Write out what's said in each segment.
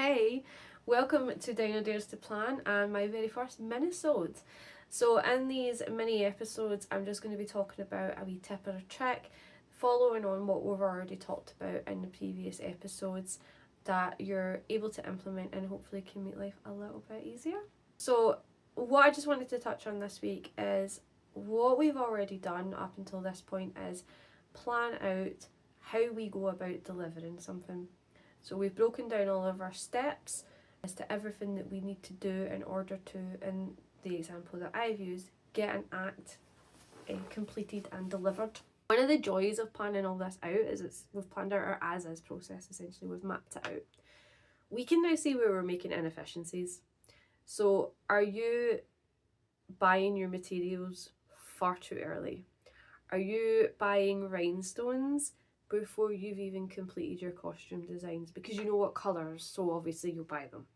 Hey, welcome to Dino Dares to Plan and my very first Minisode. So in these mini episodes I'm just going to be talking about a wee tip or a trick following on what we've already talked about in the previous episodes that you're able to implement and hopefully can make life a little bit easier. So what I just wanted to touch on this week is what we've already done up until this point is plan out how we go about delivering something. So we've broken down all of our steps as to everything that we need to do in order to, in the example that I've used, get an act completed and delivered. One of the joys of planning all this out is we've planned out our as-is process, essentially. We've mapped it out. We can now see where we're making inefficiencies. So are you buying your materials far too early? Are you buying rhinestones before you've even completed your costume designs because you know what colours, so obviously you'll buy them?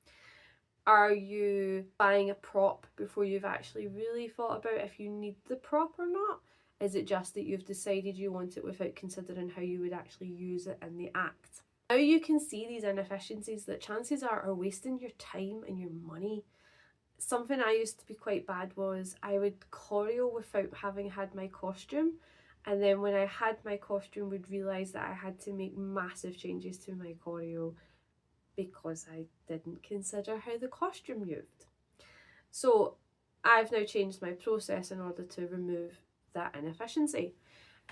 Are you buying a prop before you've actually really thought about if you need the prop or not? Is it just that you've decided you want it without considering how you would actually use it in the act? Now you can see these inefficiencies that chances are wasting your time and your money. Something I used to be quite bad was I would choreo without having had my costume, and then when I had my costume would realise that I had to make massive changes to my choreo because I didn't consider how the costume moved. So I've now changed my process in order to remove that inefficiency.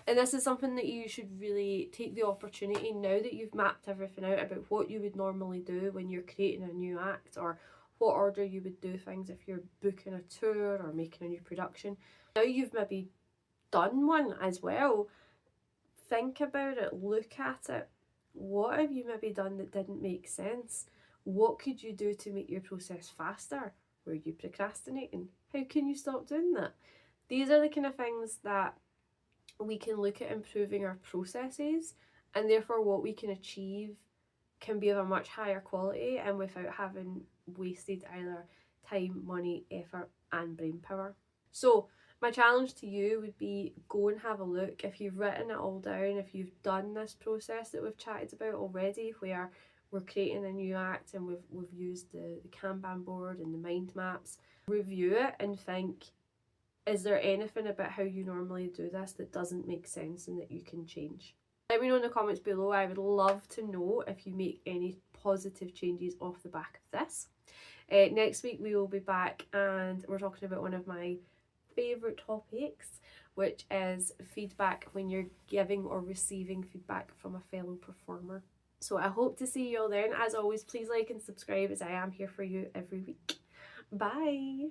And this is something that you should really take the opportunity, now that you've mapped everything out about what you would normally do when you're creating a new act, or what order you would do things if you're booking a tour or making a new production. Now you've maybe done one as well, think about it, look at it. What have you maybe done that didn't make sense? What could you do to make your process faster? Were you procrastinating? How can you stop doing that? These are the kind of things that we can look at improving our processes, and therefore what we can achieve can be of a much higher quality and without having wasted either time, money, effort and brain power. So my challenge to you would be, go and have a look. If you've written it all down, if you've done this process that we've chatted about already, where we're creating a new act and we've used the Kanban board and the mind maps, review it and think, is there anything about how you normally do this that doesn't make sense and that you can change? Let me know in the comments below. I would love to know if you make any positive changes off the back of this. Next week we will be back and we're talking about one of my favourite topics, which is feedback when you're giving or receiving feedback from a fellow performer. So I hope to see you all then. As always, please like and subscribe, as I am here for you every week. Bye!